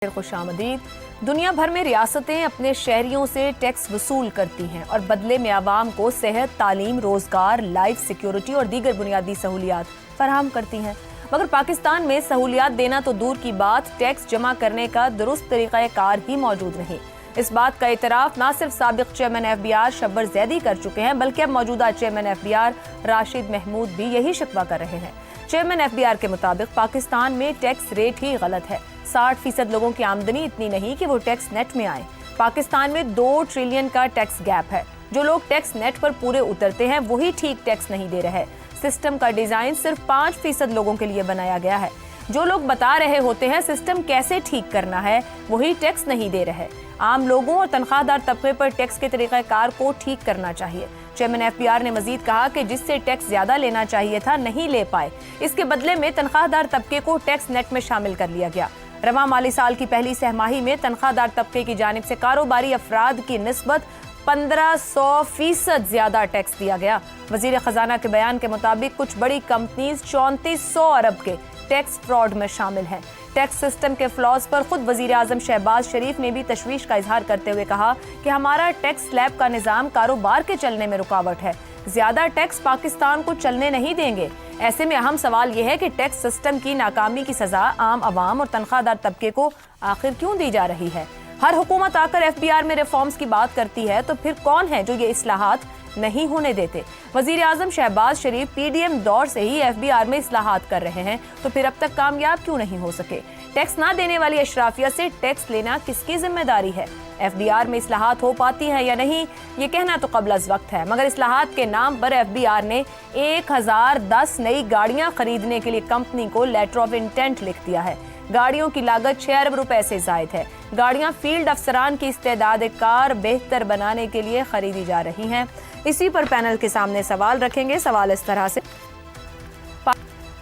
खुशामदीद। दुनिया भर में रियासतें अपने शहरियों से टैक्स वसूल करती हैं और बदले में आवाम को सेहत, तालीम, रोजगार, लाइफ सिक्योरिटी और दीगर बुनियादी सहूलियात फराहम करती हैं। मगर पाकिस्तान में सहूलियात देना तो दूर की बात, टैक्स जमा करने का दुरुस्त तरीक़ाकार ही मौजूद नहीं। इस बात का इतराफ न सिर्फ साबिक चेयरमैन FBI शब्बर जैदी कर चुके हैं, बल्कि अब मौजूदा चेयरमैन FBI राशिद महमूद भी यही शिकवा कर रहे हैं। चेयरमैन FBI के मुताबिक पाकिस्तान में टैक्स रेट ही गलत है। 60% लोगों की आमदनी इतनी नहीं कि वो टैक्स नेट में आए। पाकिस्तान में 2 ट्रिलियन का टैक्स गैप है। जो लोग टैक्स नेट पर पूरे उतरते हैं वही ठीक टैक्स नहीं दे रहे। सिस्टम का डिजाइन सिर्फ 5% लोगों के लिए बनाया गया है। जो लोग बता रहे होते हैं सिस्टम कैसे ठीक करना है, वही टैक्स नहीं दे रहे। आम लोगों और तनख्वाहदार तबके पर टैक्स के तरीक़ाकार को ठीक करना चाहिए। चेयरमैन FBI ने मजीद कहा कि जिससे टैक्स ज्यादा लेना चाहिए था नहीं ले पाए, इसके बदले में तनख्वाहदार तबके को टैक्स नेट में शामिल कर लिया गया। रवां माली साल की पहली सहमाही में तनख्वाहदार तबके की जानिब से कारोबारी अफराद की निस्बत 1500% ज्यादा टैक्स दिया गया। वजीर खजाना के बयान के मुताबिक कुछ बड़ी कंपनीज 3400 अरब के टैक्स फ्रॉड में शामिल हैं। टैक्स सिस्टम के फ्लॉज पर खुद वजीर आजम शहबाज शरीफ ने भी तशवीश का इजहार करते हुए कहा कि हमारा टैक्स स्लैब का निज़ाम कारोबार के चलने में रुकावट है। ज्यादा टैक्स पाकिस्तान को चलने नहीं देंगे। ऐसे में अहम सवाल यह है कि टैक्स सिस्टम की नाकामी की सजा आम आवाम और तनख्वाहदार तबके को आखिर क्यों दी जा रही है। हर हुकूमत आकर FBI में रिफॉर्म्स की बात करती है तो फिर कौन है जो ये इस्लाहात नहीं होने देते। वजीर आजम शहबाज शरीफ PDM दौर से ही FBI में इस्लाहात कर रहे हैं, तो फिर अब तक कामयाब क्यों नहीं हो सके। टैक्स ना देने वाली अशराफिया से टैक्स लेना किसकी जिम्मेदारी है। FBI में इस्लाहात हो पाती है या नहीं, ये कहना तो कबल अज़ वक्त है। मगर इस्लाहात के नाम पर FBI ने 1010 नई गाड़ियां खरीदने के लिए कंपनी को लेटर ऑफ इंटेंट लिख दिया है। गाड़ियों की लागत 6 अरब रुपए से जायद है। गाड़ियां फील्ड अफसरान की इस्तेदाद कार बेहतर बनाने के लिए खरीदी जा रही हैं। इसी पर पैनल के सामने सवाल रखेंगे। सवाल इस तरह से,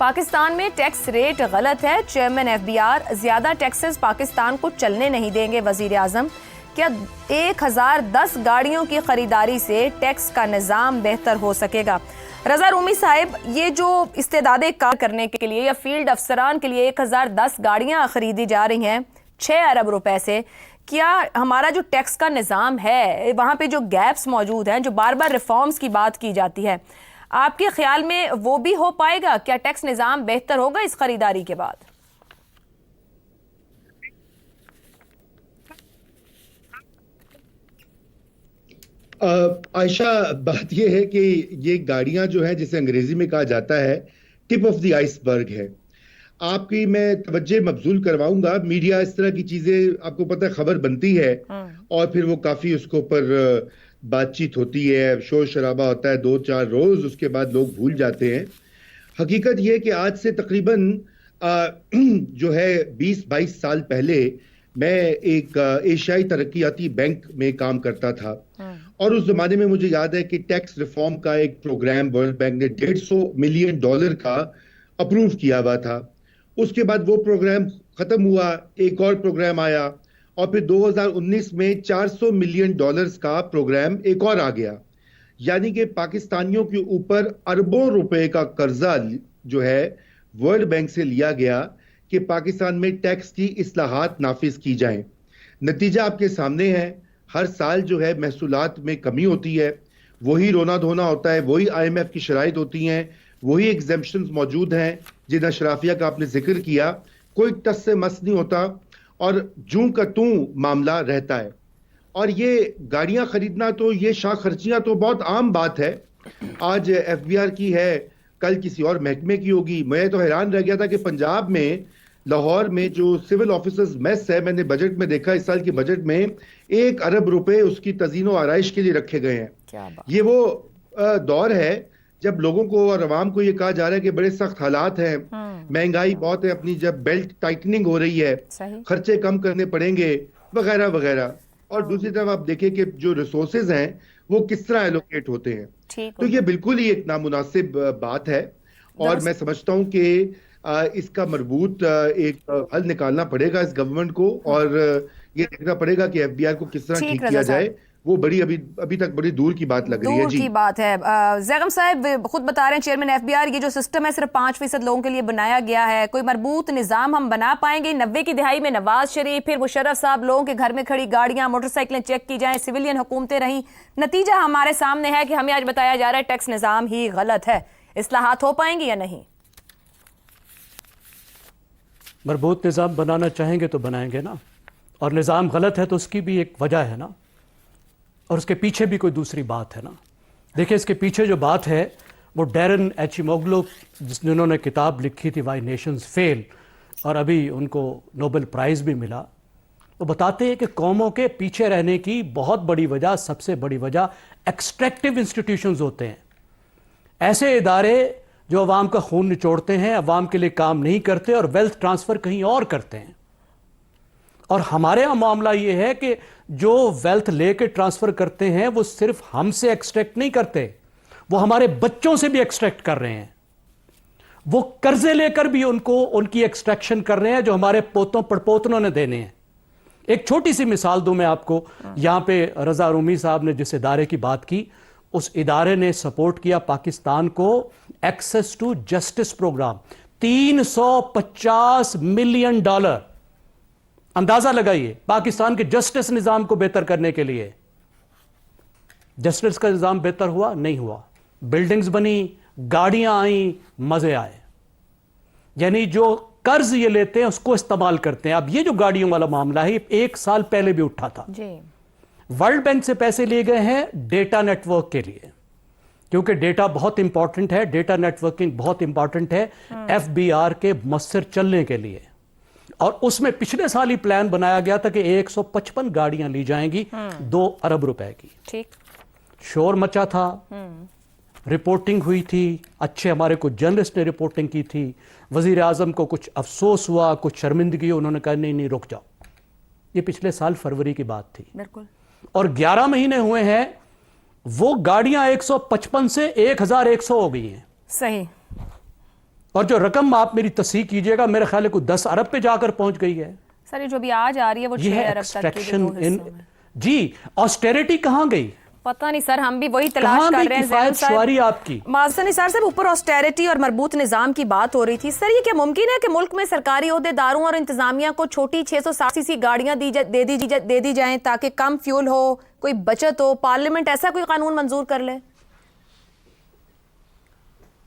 पाकिस्तान में टैक्स रेट गलत है। चेयरमैन FBI ज्यादा टैक्सेस पाकिस्तान को चलने नहीं देंगे। वजीर आजम, क्या 1010 गाड़ियों की खरीदारी से टैक्स का निज़ाम बेहतर हो सकेगा। रजा रूमी साहिब, ये जो इस्तेदादे कार करने के लिए या फील्ड अफसरान के लिए 1010 गाड़ियां खरीदी जा रही हैं 6 अरब रुपए से, क्या हमारा जो टैक्स का निज़ाम है वहाँ पे जो गैप्स मौजूद हैं, जो बार बार रिफॉर्म्स की बात की जाती है, आपके ख्याल में वो भी हो पाएगा? क्या टैक्स निज़ाम बेहतर होगा इस खरीदारी के बाद? आयशा, बात यह है कि ये गाड़ियां जो है, जिसे अंग्रेजी में कहा जाता है टिप ऑफ द आइसबर्ग है। आपकी मैं तवज्जो मबजूल करवाऊंगा। मीडिया इस तरह की चीजें, आपको पता है, खबर बनती है और फिर वो काफी उसके ऊपर बातचीत होती है, शोर शराबा होता है 2-4 रोज, उसके बाद लोग भूल जाते हैं। हकीकत यह है कि आज से तकरीबन जो है 20-22 साल पहले मैं एक एशियाई तरक्याती बैंक में काम करता था और उस जमाने में मुझे याद है कि टैक्स रिफॉर्म का एक प्रोग्राम वर्ल्ड बैंक ने $150 मिलियन का अप्रूव किया हुआ था। उसके बाद वो प्रोग्राम खत्म हुआ, एक और प्रोग्राम आया और फिर 2019 में $400 मिलियन का प्रोग्राम एक और आ गया। यानी कि पाकिस्तानियों के ऊपर अरबों रुपए का कर्जा जो है वर्ल्ड बैंक से लिया गया कि पाकिस्तान में टैक्स की इस्लाहात नाफिज की जाएं। नतीजा आपके सामने है। हर साल जो है महसूलात में कमी होती है, वही रोना धोना होता है, वही IMF की शराइत होती हैं, वही एग्जेम्पशंस मौजूद हैं जिन अशराफिया का आपने जिक्र किया। कोई टस से मस नहीं होता और जूं का तूं मामला रहता है। और ये गाड़ियां खरीदना, तो ये शाह खर्चियां तो बहुत आम बात है। आज FBI की है, कल किसी और महकमे की होगी। मैं तो हैरान रह गया था कि पंजाब में लाहौर में जो सिविल ऑफिसर्स मेस है, मैंने बजट में देखा, इस साल के बजट में 1 अरब रुपए उसकी तज़ीनो आराइश के लिए रखे गए हैं। ये वो दौर है जब लोगों को और अवाम को ये कहा जा रहा है कि बड़े सख्त हालात हैं, महंगाई बहुत है, अपनी जब बेल्ट टाइटनिंग हो रही है, खर्चे कम करने पड़ेंगे वगैरह वगैरह। और दूसरी तरफ आप देखें कि जो रिसोर्सेज हैं वो किस तरह एलोकेट होते हैं। तो ये बिल्कुल ही एक नामुनासिब बात है और मैं समझता हूं कि इसका मरबूत एक हल निकालना पड़ेगा इस गवर्नमेंट को और ये देखना पड़ेगा कि FBI को किस तरह ठीक किया जाए وہ بڑی ابھی تک بڑی دور کی بات لگ رہی ہے. دور کی بات ہے. زیغم صاحب خود بتا رہے ہیں چیئرمین ایف بی آر, یہ جو سسٹم ہے صرف 5% لوگوں کے لیے بنایا گیا ہے. کوئی مربوط نظام ہم بنا پائیں گے؟ 90 کی دہائی میں نواز شریف, پھر مشرف صاحب, لوگوں کے گھر میں کھڑی گاڑیاں, موٹر سائیکلیں چیک کی جائیں, سویلین حکومتیں رہیں, نتیجہ ہمارے سامنے ہے کہ ہمیں آج بتایا جا رہا ہے ٹیکس نظام ہی غلط ہے. اصلاحات ہو پائیں گی یا نہیں؟ مربوط نظام بنانا چاہیں گے تو بنائیں گے نا, اور نظام غلط ہے تو اس کی بھی ایک وجہ ہے نا, اور اس کے پیچھے بھی کوئی دوسری بات ہے نا. دیکھیں اس کے پیچھے جو بات ہے وہ ڈیرن ایچیموگلو, جنہوں نے کتاب لکھی تھی وائی نیشنز فیل, اور ابھی ان کو نوبل پرائز بھی ملا, وہ بتاتے ہیں کہ قوموں کے پیچھے رہنے کی بہت بڑی وجہ, سب سے بڑی وجہ ایکسٹریکٹیو انسٹیٹیوشنز ہوتے ہیں. ایسے ادارے جو عوام کا خون نچوڑتے ہیں, عوام کے لیے کام نہیں کرتے اور ویلتھ ٹرانسفر کہیں اور کرتے ہیں. اور ہمارے ہاں معاملہ یہ ہے کہ جو ویلتھ لے کے ٹرانسفر کرتے ہیں وہ صرف ہم سے ایکسٹریکٹ نہیں کرتے, وہ ہمارے بچوں سے بھی ایکسٹریکٹ کر رہے ہیں. وہ قرضے لے کر بھی ان کی ایکسٹریکشن کر رہے ہیں جو ہمارے پوتوں پڑپوتنوں نے دینے ہیں. ایک چھوٹی سی مثال دوں میں آپ کو. یہاں پہ رضا رومی صاحب نے جس ادارے کی بات کی, اس ادارے نے سپورٹ کیا پاکستان کو access to justice program, $350 million. اندازہ لگائیے پاکستان کے جسٹس نظام کو بہتر کرنے کے لیے. جسٹس کا نظام بہتر ہوا؟ نہیں ہوا. بلڈنگز بنی, گاڑیاں آئیں, مزے آئے. یعنی جو قرض یہ لیتے ہیں اس کو استعمال کرتے ہیں. اب یہ جو گاڑیوں والا معاملہ ہے یہ 1 سال پہلے بھی اٹھا تھا. ورلڈ بینک سے پیسے لیے گئے ہیں ڈیٹا نیٹ ورک کے لیے, کیونکہ ڈیٹا بہت امپورٹنٹ ہے, ڈیٹا نیٹ ورکنگ بہت امپورٹنٹ ہے ایف بی آر کے مؤثر چلنے کے لیے. اور اس میں پچھلے سال ہی پلان بنایا گیا تھا کہ 155 گاڑیاں لی جائیں گی 2 ارب روپے کی. ٹھیک, شور مچا تھا, رپورٹنگ ہوئی تھی, اچھے ہمارے کچھ جرنلسٹ نے رپورٹنگ کی تھی. وزیر اعظم کو کچھ افسوس ہوا, کچھ شرمندگی, انہوں نے کہا نہیں رک جاؤ. یہ پچھلے سال فروری کی بات تھی. بالکل. اور 11 مہینے ہوئے ہیں, وہ گاڑیاں 155 سے 1100 ہو گئی ہیں. صحیح. اور جو رقم آپ میری تصحیح کیجئے گا, میرے خیال ہے کوئی 10 ارب پہ جا کر پہنچ گئی ہے. سر جو بھی آج آ رہی ہے وہ 6 ارب تک کی. جی, آسٹیریٹی کہاں گئی؟ پتہ نہیں سر, ہم بھی وہی تلاش کر رہے ہیں. کفایت شعاری آپ کی. ماسٹر نثار صاحب, اوپر آسٹیریٹی اور مربوط نظام کی بات ہو رہی تھی. سر یہ کیا ممکن ہے کہ ملک میں سرکاری عہدیداروں اور انتظامیہ کو چھوٹی 660 سی گاڑیاں دے دی جائیں تاکہ کم فیول ہو, کوئی بچت ہو, پارلیمنٹ ایسا کوئی قانون منظور کر لے؟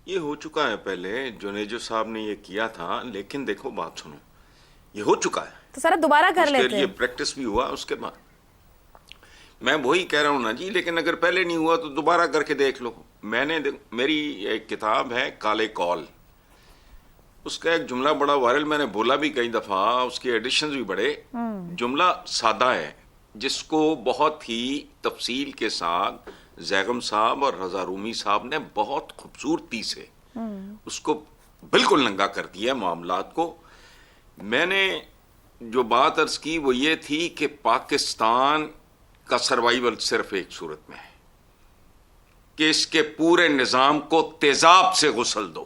یہ ہو چکا ہے پہلے, جنیجو صاحب نے یہ کیا تھا, لیکن دیکھو بات سنو, یہ ہو چکا ہے تو سر دوبارہ کر لیتے ہیں. اس کے لیے پریکٹس بھی ہوا. اس کے بعد میں وہی کہہ رہا ہوں نا جی, لیکن اگر پہلے نہیں ہوا تو دوبارہ کر کے دیکھ لو. میری ایک کتاب ہے کالے کال, اس کا ایک جملہ بڑا وائرل, میں نے بولا بھی کئی دفعہ, اس کے ایڈیشنز بھی بڑے. جملہ سادہ ہے جس کو بہت ہی تفصیل کے ساتھ زیغم صاحب اور رضا رومی صاحب نے بہت خوبصورتی سے اس کو بالکل ننگا کر دیا معاملات کو. میں نے جو بات عرض کی وہ یہ تھی کہ پاکستان کا سروائیول صرف ایک صورت میں ہے کہ اس کے پورے نظام کو تیزاب سے غسل دو.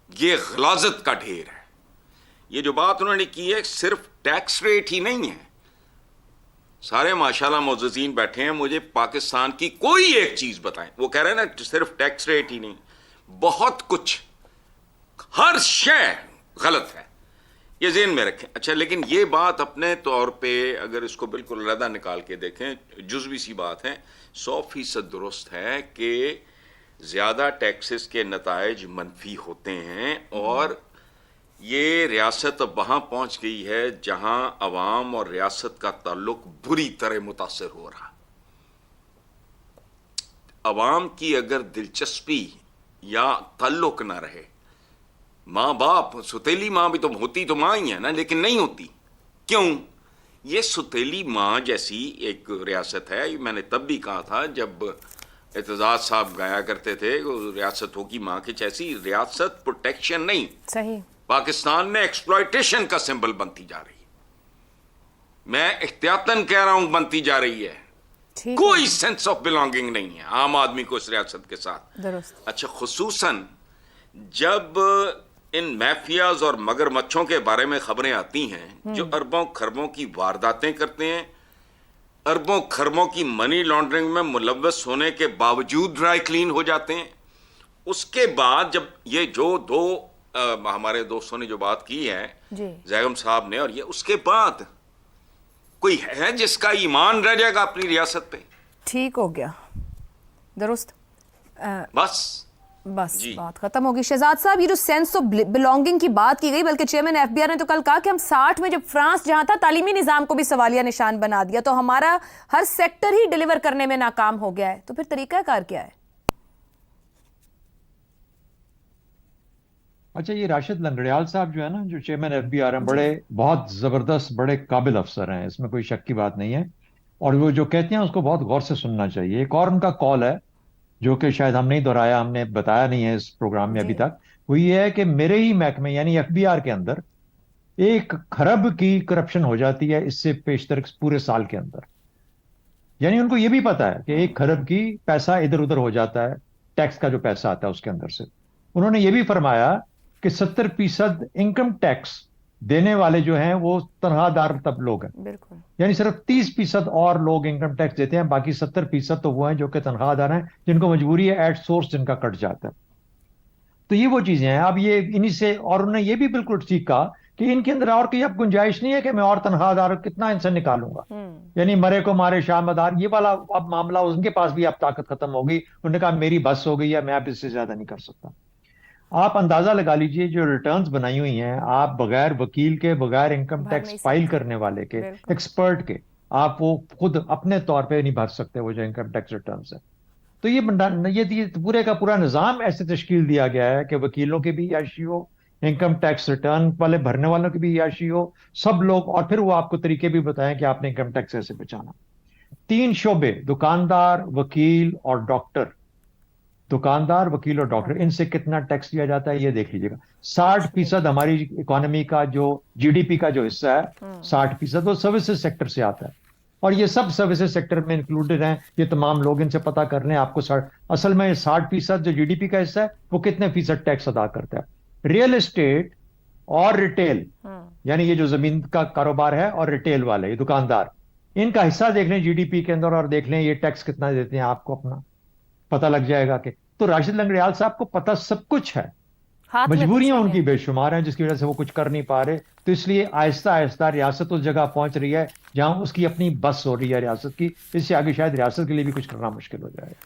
یہ غلاظت کا ڈھیر ہے. یہ جو بات انہوں نے کی ہے صرف ٹیکس ریٹ ہی نہیں ہے. سارے ماشاءاللہ معززین بیٹھے ہیں, مجھے پاکستان کی کوئی ایک چیز بتائیں. وہ کہہ رہے ہیں نا صرف ٹیکس ریٹ ہی نہیں, بہت کچھ, ہر شے غلط ہے. یہ ذہن میں رکھیں. اچھا, لیکن یہ بات اپنے طور پہ اگر اس کو بالکل علیحدہ نکال کے دیکھیں, جزوی سی بات ہے, 100% درست ہے کہ زیادہ ٹیکسز کے نتائج منفی ہوتے ہیں, اور یہ ریاست اب وہاں پہنچ گئی ہے جہاں عوام اور ریاست کا تعلق بری طرح متاثر ہو رہا. عوام کی اگر دلچسپی یا تعلق نہ رہے, ماں باپ, ستیلی ماں بھی تو ہوتی تو ماں ہی ہے نا, لیکن نہیں ہوتی. کیوں؟ یہ ستیلی ماں جیسی ایک ریاست ہے. میں نے تب بھی کہا تھا جب اعتزاز صاحب گایا کرتے تھے, ریاست ہوگی ماں کی جیسی. ریاست پروٹیکشن نہیں, صحیح, پاکستان میں ایکسپلائٹیشن کا سمبل بنتی جا رہی ہے. میں احتیاطاً کہہ رہا ہوں بنتی جا رہی ہے. کوئی سینس آف بلانگنگ نہیں ہے عام آدمی کو اس ریاست کے ساتھ. درست. اچھا, خصوصاً جب ان میفیاز اور مگرمچھوں کے بارے میں خبریں آتی ہیں جو اربوں خربوں کی وارداتیں کرتے ہیں, اربوں खरबों की मनी लॉन्ड्रिंग में मुलव्वस होने के बावजूद ड्राई क्लीन हो जाते हैं। उसके बाद जब ये जो दो हमारे दोस्तों ने जो बात की है जी जैगम साहब ने, और ये उसके बाद कोई है जिसका ईमान रह जाएगा अपनी रियासत पे? ठीक हो गया, दुरुस्त, बस बस जी। बात खत्म होगी। शहजाद साहब, ये जो सेंस ऑफ बिलोंगिंग की बात की गई, बल्कि चेयरमैन एफबीआर ने तो कल कहा कि हम 60 में जब फ्रांस जहां था तालीमी निजाम को भी सवालिया निशान बना दिया, तो हमारा हर सेक्टर ही डिलीवर करने में नाकाम हो गया है, तो फिर तरीकाकार क्या है? अच्छा, ये राशिद लंगड़ियाल साहब जो है ना, जो चेयरमैन एफबीआर हैं, बड़े बहुत जबरदस्त बड़े काबिल अफसर हैं, इसमें कोई शक की बात नहीं है। और वो जो कहते हैं उसको बहुत गौर से सुनना चाहिए। एक और उनका कॉल है जो कि शायद हम नहीं दोहराया, हमने बताया नहीं है इस प्रोग्राम में अभी जी। तक, वो ये है कि मेरे ही महकमे यानी एफबीआर के अंदर 1 खरब की करप्शन हो जाती है इससे पेशतर पूरे साल के अंदर। यानी उनको ये भी पता है कि 1 खरब की पैसा इधर उधर हो जाता है, टैक्स का जो पैसा आता है उसके अंदर से। उन्होंने ये भी फरमाया कि 70% इनकम टैक्स देने वाले जो हैं वो तनख्वाहदार तब लोग हैं, बिल्कुल। यानी सिर्फ 30% और लोग इनकम टैक्स देते हैं, बाकी 70% तो वो हैं जो कि तनख्वाहदार हैं, जिनको मजबूरी है एट सोर्स जिनका कट जाता है। तो ये वो चीजें हैं। अब ये इन्हीं से, और उन्होंने ये भी बिल्कुल ठीक कहा कि इनके अंदर और कोई अब गुंजाइश नहीं है कि मैं और तनख्वाहदार कितना इनसे निकालूंगा, यानी मरे को मारे शामदार ये वाला अब मामला, उनके पास भी अब ताकत खत्म हो गई। उन्होंने कहा मेरी बस हो गई है, मैं अब इससे ज्यादा नहीं कर सकता। आप अंदाजा लगा लीजिए जो रिटर्न्स बनाई हुई हैं, आप बगैर वकील के, बगैर इनकम भर टैक्स नहीं फाइल सकते। करने वाले के, बिल्कुल। एक्सपर्ट के, आप वो खुद अपने तौर पे नहीं भर सकते वो जो इनकम टैक्स रिटर्न्स है। तो ये पूरे का पूरा निजाम ऐसे तश्कील दिया गया है कि वकीलों की भी याशी हो, इनकम टैक्स रिटर्न वाले भरने वालों की भी याशी हो, सब लोग, और फिर वो आपको तरीके भी बताएं कि आपने इनकम टैक्स कैसे बचाना। 3 शोबे, दुकानदार, वकील और डॉक्टर, दुकानदार, वकील और डॉक्टर, इनसे कितना टैक्स लिया जाता है ये देख लीजिएगा। 60% हमारी इकोनॉमी का जो जीडीपी का जो हिस्सा है, 60% वो सर्विसेज सेक्टर से आता है, और ये सब सर्विसेज सेक्टर में इंक्लूडेड हैं। ये तमाम लोग इनसे पता कर लें आपको असल में 60% जो जीडीपी का हिस्सा है वो कितने फीसद टैक्स अदा करता है। रियल एस्टेट और रिटेल, यानी ये जो जमीन का कारोबार है, और रिटेल वाले, ये दुकानदार, इनका हिस्सा देख लें जीडीपी के अंदर और देख लें ये टैक्स कितना देते हैं, आपको अपना पता लग जाएगा। कि तो राशिद लंगड़ियाल साहब को पता सब कुछ है, हाथ में कुछ मजबूरियां नहीं उनकी है। बेशुमार हैं जिसकी वजह से वो कुछ कर नहीं पा रहे। तो इसलिए आहिस्ता आहिस्ता रियासत उस जगह पहुंच रही है जहां उसकी अपनी बस हो रही है रियासत की। इससे आगे शायद रियासत के लिए भी कुछ करना मुश्किल हो जाएगा।